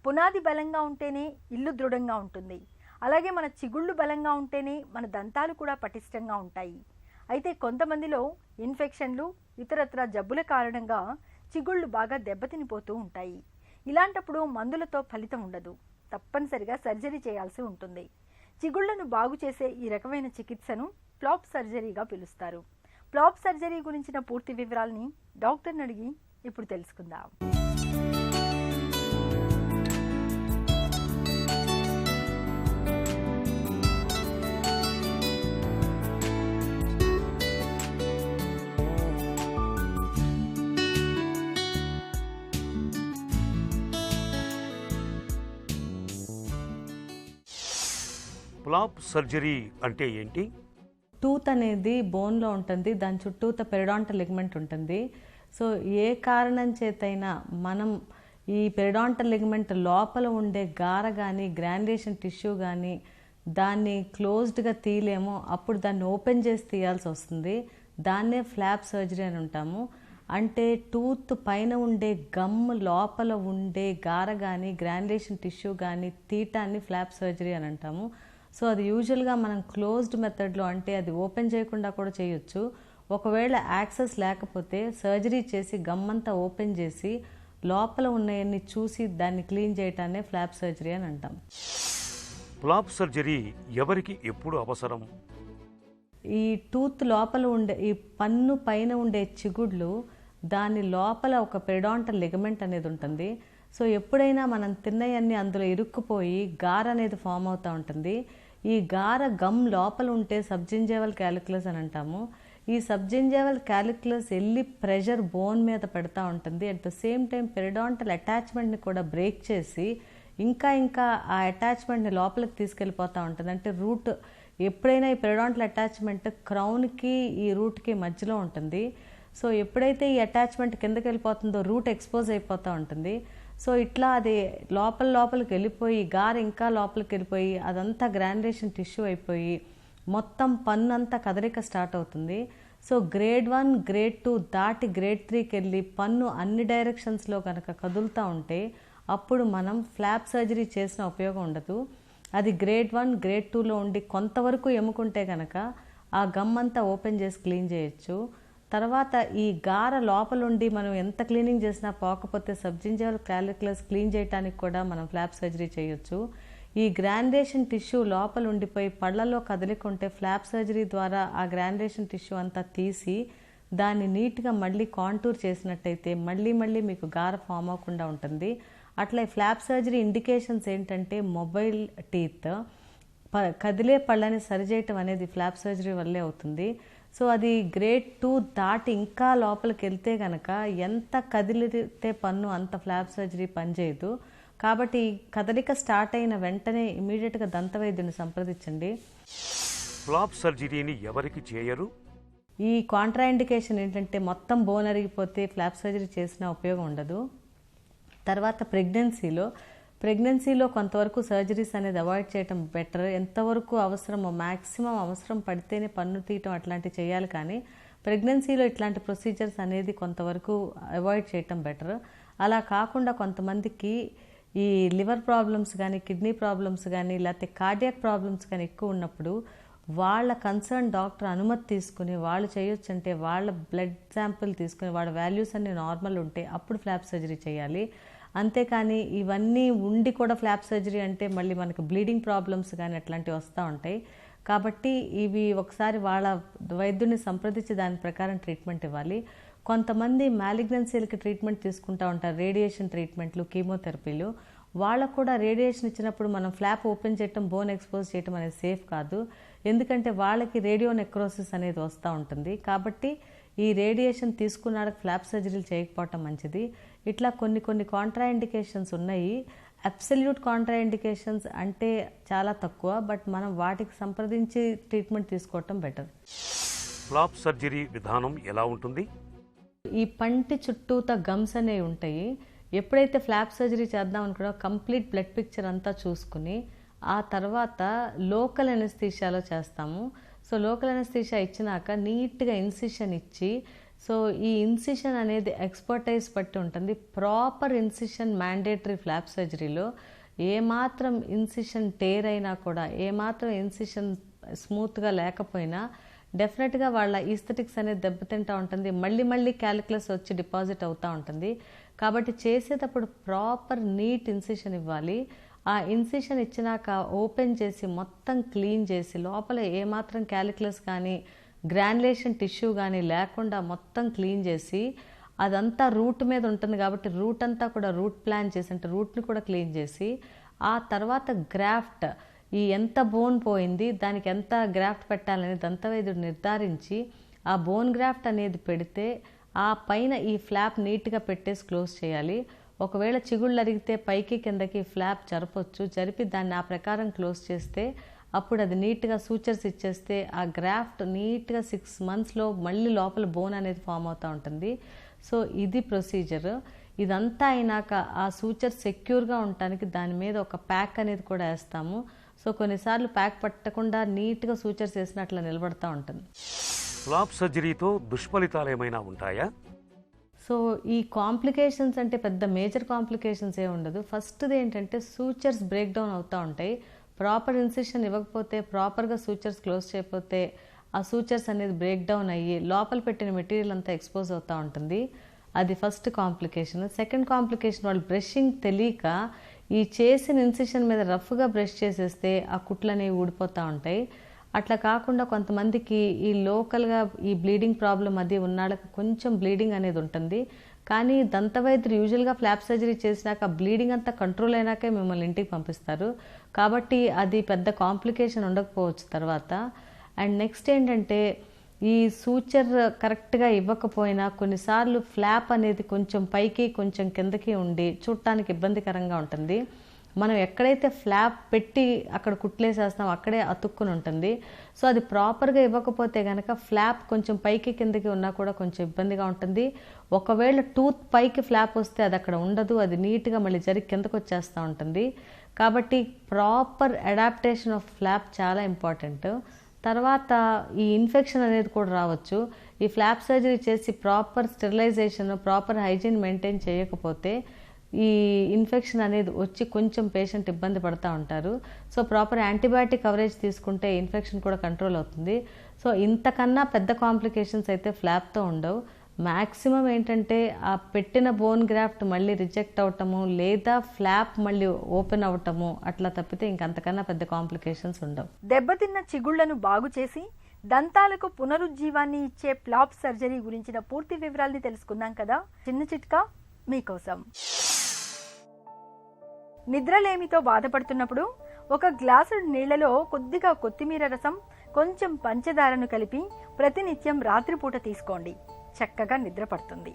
పునాది బలంగా ఉంటేనే ఇల్లు దృఢంగా ఉంటుంది. అలాగే మన చిగుళ్ళు బలంగా ఉంటేనే మన దంతాలు కూడా పటిష్టంగా ఉంటాయి. అయితే కొంతమందిలో ఇన్ఫెక్షన్లు, ఇతరత్ర జబ్బుల కారణంగా చిగుళ్ళు బాగా దెబ్బతినిపోతూ ఉంటాయి. ఇలాంటప్పుడు మందులతో ఫలితం ఉండదు. తప్పనిసరిగా సర్జరీ చేయాల్సి ఉంటుంది. చిగుళ్లను బాగు చేసే ఈ రకమైన చికిత్సను ఫ్లాప్ సర్జరీగా పిలుస్తారు. ఫ్లాప్ సర్జరీ గురించిన పూర్తి వివరాలని డాక్టర్ని అడిగి ఇప్పుడు తెలుసుకుందాం. ఫ్లాప్ సర్జరీ అంటే ఏంటి? టూత్ అనేది బోన్లో ఉంటుంది, దాని చుట్టూత పెరిడాంటల్ లిగమెంట్ ఉంటుంది. సో ఏ కారణం చేతైనా మనం ఈ పెరిడాంటల్ లిగమెంట్ లోపల ఉండే గార కానీ గ్రాన్యులేషన్ టిష్యూ కానీ దాన్ని క్లోజ్డ్గా తీయలేమో, అప్పుడు దాన్ని ఓపెన్ చేసి తీయాల్సి వస్తుంది. దాన్నే ఫ్లాప్ సర్జరీ అని ఉంటాము. అంటే టూత్ పైన ఉండే గమ్ లోపల ఉండే గార కానీ గ్రాన్యులేషన్ టిష్యూ కానీ తీయటాన్ని ఫ్లాప్ సర్జరీ అని అంటాము. సో అది యూజువల్గా మనం క్లోజ్డ్ మెథడ్లో, అంటే అది ఓపెన్ చేయకుండా కూడా చేయొచ్చు. ఒకవేళ యాక్సెస్ లేకపోతే సర్జరీ చేసి గమ్మంతా ఓపెన్ చేసి లోపల ఉన్నవన్నీ చూసి దాన్ని క్లీన్ చేయటాన్నే ఫ్లాప్ సర్జరీ అని అంటాం. ఫ్లాప్ సర్జరీ ఎవరికి ఎప్పుడు అవసరం? ఈ టూత్ లోపల ఉండే ఈ పన్ను పైన ఉండే చిగుళ్ళు, దాని లోపల ఒక పెరిడాంటల్ లిగమెంట్ అనేది ఉంటుంది. సో ఎప్పుడైనా మనం తిన్నవన్నీ అందులో ఇరుక్కుపోయి గార అనేది ఫామ్ అవుతూ ఉంటుంది. ఈ గార గమ్ లోపల ఉంటే సబ్జింజేవల్ క్యాలిక్యులస్ అని అంటాము. ఈ సబ్జింజేవల్ క్యాలిక్యులస్ వెళ్ళి ప్రెషర్ బోన్ మీద పెడతా ఉంటుంది. At the same time periodontal అటాచ్మెంట్ని కూడా బ్రేక్ చేసి ఇంకా ఆ అటాచ్మెంట్ని లోపలికి తీసుకెళ్ళిపోతూ ఉంటుంది. అంటే రూట్ ఎప్పుడైనా ఈ పెరిడాంటల్ అటాచ్మెంట్ క్రౌన్కి ఈ రూట్కి మధ్యలో ఉంటుంది. సో ఎప్పుడైతే ఈ అటాచ్మెంట్ కిందకి వెళ్ళిపోతుందో రూట్ ఎక్స్పోజ్ అయిపోతూ ఉంటుంది. సో ఇట్లా అది లోపలికి వెళ్ళిపోయి గార ఇంకా లోపలికి వెళ్ళిపోయి అదంతా గ్రాన్యులేషన్ టిష్యూ అయిపోయి మొత్తం పన్ను అంతా కదలిక స్టార్ట్ అవుతుంది. సో గ్రేడ్ 1, గ్రేడ్ 2 దాటి గ్రేడ్ 3కి వెళ్ళి పన్ను అన్ని డైరెక్షన్స్లో కనుక కదులుతూ ఉంటే అప్పుడు మనం ఫ్లాప్ సర్జరీ చేసిన ఉపయోగం ఉండదు. అది గ్రేడ్ 1, గ్రేడ్ 2లో ఉండి కొంతవరకు ఎముకుంటే కనుక ఆ గమ్ అంతా ఓపెన్ చేసి క్లీన్ చేయొచ్చు. తర్వాత ఈ గార లోపలుండి మనం ఎంత క్లీనింగ్ చేసినా పోకపోతే సబ్జింజేవల్ క్యాలిక్యులస్ క్లీన్ చేయడానికి కూడా మనం ఫ్లాప్ సర్జరీ చేయొచ్చు. ఈ గ్రాన్యులేషన్ టిష్యూ లోపల ఉండిపోయి పళ్ళలో కదిలికుంటే ఫ్లాప్ సర్జరీ ద్వారా ఆ గ్రాన్యులేషన్ టిష్యూ అంతా తీసి దాన్ని నీట్గా మళ్ళీ కాంటూర్ చేసినట్టయితే మళ్ళీ మీకు గార ఫామ్ అవ్వకుండా ఉంటుంది. అట్లా ఫ్లాప్ సర్జరీ ఇండికేషన్స్ ఏంటంటే మొబైల్ టీత్, కదిలే పళ్ళని సరిచేయటం అనేది ఫ్లాప్ సర్జరీ వల్లే అవుతుంది. సో అది గ్రేడ్ 2 దాటి ఇంకా లోపలికి వెళ్తే కనుక ఎంత కదిలితే పన్ను అంత ఫ్లాప్ సర్జరీ పనిచేయదు. కాబట్టి కదలిక స్టార్ట్ అయిన వెంటనే ఇమీడియట్గా దంత వైద్యుని సంప్రదించండి. ఫ్లాప్ సర్జరీని ఎవరికి చేయరు? ఈ కాంట్రాఇండికేషన్ ఏంటంటే మొత్తం బోన్ అరిగిపోతే ఫ్లాప్ సర్జరీ చేసిన ఉపయోగం ఉండదు. తర్వాత ప్రెగ్నెన్సీలో కొంతవరకు సర్జరీస్ అనేది అవాయిడ్ చేయటం బెటర్. ఎంతవరకు అవసరమో మ్యాక్సిమం అవసరం పడితేనే పన్ను తీయటం అట్లాంటివి చేయాలి. కానీ ప్రెగ్నెన్సీలో ఇట్లాంటి ప్రొసీజర్స్ అనేది కొంతవరకు అవాయిడ్ చేయటం బెటర్. అలా కాకుండా కొంతమందికి ఈ లివర్ ప్రాబ్లమ్స్ కానీ కిడ్నీ ప్రాబ్లమ్స్ కానీ లేకపోతే కార్డియాక్ ప్రాబ్లమ్స్ కానీ ఎక్కువ ఉన్నప్పుడు వాళ్ళ కన్సర్న్ డాక్టర్ అనుమతి తీసుకుని వాళ్ళు చేయొచ్చు. అంటే వాళ్ళ బ్లడ్ శాంపిల్ తీసుకుని వాళ్ళ వాల్యూస్ అన్ని నార్మల్ ఉంటే అప్పుడు ఫ్లాప్ సర్జరీ చేయాలి. అంతేకాని ఇవన్నీ ఉండి కూడా ఫ్లాప్ సర్జరీ అంటే మళ్ళీ మనకు బ్లీడింగ్ ప్రాబ్లమ్స్ కానీ అట్లాంటివి వస్తూ ఉంటాయి. కాబట్టి ఇవి ఒకసారి వాళ్ళ వైద్యుని సంప్రదించి దాని ప్రకారం ట్రీట్మెంట్ ఇవ్వాలి. కొంతమంది మ్యాలిగ్నెన్సీలకి ట్రీట్మెంట్ తీసుకుంటూ ఉంటారు, రేడియేషన్ ట్రీట్మెంట్లు, కీమోథెరపీలు. వాళ్ళకు కూడా రేడియేషన్ ఇచ్చినప్పుడు మనం ఫ్లాప్ ఓపెన్ చేయటం, బోన్ ఎక్స్పోజ్ చేయటం అనేది సేఫ్ కాదు. ఎందుకంటే వాళ్ళకి రేడియో నెక్రోసిస్ అనేది వస్తూ ఉంటుంది. కాబట్టి ఈ రేడియేషన్ తీసుకున్నాక ఫ్లాప్ సర్జరీలు చేయకపోవటం మంచిది. ఇట్లా కొన్ని కాంట్రాఇండికేషన్స్ ఉన్నాయి. అబ్సల్యూట్ కాంట్రాఇండికేషన్స్ అంటే చాలా తక్కువ, బట్ మనం వాటికి సంప్రదించి ట్రీట్మెంట్ తీసుకోవటం బెటర్. ఫ్లాప్ సర్జరీ విధానం ఎలా ఉంటుంది? ఈ పంటి చుట్టూత గమ్స్ అనేవి ఉంటాయి. ఎప్పుడైతే ఫ్లాప్ సర్జరీ చేద్దాం అనుకున్నా కంప్లీట్ బ్లడ్ పిక్చర్ అంతా చూసుకుని ఆ తర్వాత లోకల్ ఎనస్థీషియాలో చేస్తాము. సో లోకల్ ఎనస్థీషియా ఇచ్చినాక నీట్గా ఇన్సిషన్ ఇచ్చి సో ఈ ఇన్సిషన్ అనేది ఎక్స్పర్టైజ్ బట్టి ఉంటుంది. ప్రాపర్ ఇన్సిషన్ మ్యాండేటరీ ఫ్లాప్ సర్జరీలో ఏమాత్రం ఇన్సిషన్ టేర్ అయినా కూడా, ఏమాత్రం ఇన్సిషన్ స్మూత్గా లేకపోయినా డెఫినెట్గా వాళ్ళ ఈస్థెటిక్స్ అనేది దెబ్బతింటూ ఉంటుంది. మళ్ళీ మళ్ళీ క్యాలిక్యులస్ వచ్చి డిపాజిట్ అవుతూ ఉంటుంది. కాబట్టి చేసేటప్పుడు ప్రాపర్ నీట్ ఇన్సిషన్ ఇవ్వాలి. ఆ ఇన్సిషన్ ఇచ్చినాక ఓపెన్ చేసి మొత్తం క్లీన్ చేసి లోపల ఏమాత్రం క్యాలిక్యులస్ కానీ గ్రాన్యులేషన్ టిష్యూ కానీ లేకుండా మొత్తం క్లీన్ చేసి, అదంతా రూట్ మీద ఉంటుంది కాబట్టి రూట్ అంతా కూడా రూట్ ప్లాన్ చేసి, అంటే రూట్ని కూడా క్లీన్ చేసి, ఆ తర్వాత గ్రాఫ్ట్ ఈ ఎంత బోన్ పోయింది దానికి ఎంత గ్రాఫ్ట్ పెట్టాలని దంతవైద్యుడు నిర్ధారించి ఆ బోన్ గ్రాఫ్ట్ అనేది పెడితే ఆ పైన ఈ ఫ్లాప్ నీట్గా పెట్టేసి క్లోజ్ చేయాలి. ఒకవేళ చిగుళ్ళు అరిగితే పైకి కిందకి ఫ్లాప్ జరపొచ్చు, జరిపి దాన్ని ఆ ప్రకారం క్లోజ్ చేస్తే అప్పుడు అది నీట్గా సూచర్స్ ఇచ్చేస్తే ఆ గ్రాఫ్ట్ నీట్గా 6 monthsలో మళ్ళీ లోపల బోన్ అనేది ఫామ్ అవుతూ ఉంటుంది. సో ఇది ప్రొసీజర్. ఇదంతా అయినాక ఆ సూచర్ సెక్యూర్గా ఉండటానికి దాని మీద ఒక ప్యాక్ అనేది కూడా వేస్తాము. సో కొన్నిసార్లు ప్యాక్ పట్టకుండా నీట్గా సూచర్స్ వేసినట్లు నిలబడతా ఉంటుంది. ఫ్లాప్ సర్జరీతో దుష్ఫలితాలు ఏమైనా ఉంటాయా? సో ఈ కాంప్లికేషన్స్ అంటే పెద్ద మేజర్ కాంప్లికేషన్స్ ఏ ఉండదు. ఫస్ట్ది ఏంటంటే సూచర్స్ బ్రేక్ డౌన్ అవుతూ ఉంటాయి. ప్రాపర్ ఇన్సిషన్ ఇవ్వకపోతే, ప్రాపర్గా సూచర్స్ క్లోజ్ చేయకపోతే ఆ సూచర్స్ అనేది బ్రేక్ డౌన్ అయ్యి లోపల పెట్టిన మెటీరియల్ అంతా ఎక్స్పోజ్ అవుతూ ఉంటుంది. అది ఫస్ట్ కాంప్లికేషన్. సెకండ్ కాంప్లికేషన్, వాళ్ళు బ్రషింగ్ తెలియక ఈ చేసిన ఇన్సిషన్ మీద రఫ్గా బ్రష్ చేసేస్తే ఆ కుట్లు అనేవి ఊడిపోతూ ఉంటాయి. అట్లా కాకుండా కొంతమందికి ఈ లోకల్గా ఈ బ్లీడింగ్ ప్రాబ్లం అది ఉన్నాళ్ళకి కొంచెం బ్లీడింగ్ అనేది ఉంటుంది. కానీ దంతవైద్యులు యూజువల్గా ఫ్లాప్ సర్జరీ చేసినాక బ్లీడింగ్ అంతా కంట్రోల్ అయినాకే మిమ్మల్ని ఇంటికి పంపిస్తారు. కాబట్టి అది పెద్ద కాంప్లికేషన్ ఉండకపోవచ్చు తర్వాత. అండ్ నెక్స్ట్ ఏంటంటే ఈ సూచర్ కరెక్ట్గా ఇవ్వకపోయినా కొన్నిసార్లు ఫ్లాప్ అనేది కొంచెం పైకి కొంచెం కిందకి ఉండి చూడటానికి ఇబ్బందికరంగా ఉంటుంది. మనం ఎక్కడైతే ఫ్లాప్ పెట్టి అక్కడ కుట్లేసేస్తాం అక్కడే అతుక్కుని ఉంటుంది. సో అది ప్రాపర్గా ఇవ్వకపోతే కనుక ఫ్లాప్ కొంచెం పైకి కిందకి ఉన్నా కూడా కొంచెం ఇబ్బందిగా ఉంటుంది. ఒకవేళ టూత్ పైకి ఫ్లాప్ వస్తే అది అక్కడ ఉండదు, అది నీట్గా మళ్ళీ జరిగి కిందకు వచ్చేస్తూ ఉంటుంది. కాబట్టి ప్రాపర్ అడాప్టేషన్ ఆఫ్ ఫ్లాప్ చాలా ఇంపార్టెంట్. తర్వాత ఈ ఇన్ఫెక్షన్ అనేది కూడా రావచ్చు. ఈ ఫ్లాప్ సర్జరీ చేసి proper sterilization, proper hygiene maintain చేయకపోతే ఈ ఇన్ఫెక్షన్ అనేది వచ్చి కొంచెం పేషెంట్ ఇబ్బంది పడుతూ ఉంటారు. సో ప్రాపర్ యాంటీబయాటిక్ కవరేజ్ తీసుకుంటే ఇన్ఫెక్షన్ కూడా కంట్రోల్ అవుతుంది. సో ఇంతకన్నా పెద్ద కాంప్లికేషన్స్ అయితే ఫ్లాప్తో ఉండవు. మ్యాక్సిమం ఏంటంటే ఆ పెట్టిన బోన్ గ్రాఫ్ట్ మళ్ళీ రిజెక్ట్ అవటము లేదా ఫ్లాప్ మళ్ళీ ఓపెన్ అవటము, అట్లా తప్పితే ఇంకంతకన్నా పెద్ద కాంప్లికేషన్స్ ఉండవు. దెబ్బతిన్న చిగుళ్లను బాగు చేసి దంతాలకు పునరుజ్జీవాన్ని ఇచ్చే ఫ్లాప్ సర్జరీ గురించిన పూర్తి వివరాల్ని తెలుసుకున్నాం కదా. చిన్న చిట్కా మీకోసం. నిద్రలేమితో బాధపడుతున్నప్పుడు ఒక గ్లాసు నీళ్లలో కొద్దిగా కొత్తిమీర రసం, కొంచెం పంచదారను కలిపి ప్రతినిత్యం రాత్రిపూట తీసుకోండి. చక్కగా నిద్ర పడుతుంది.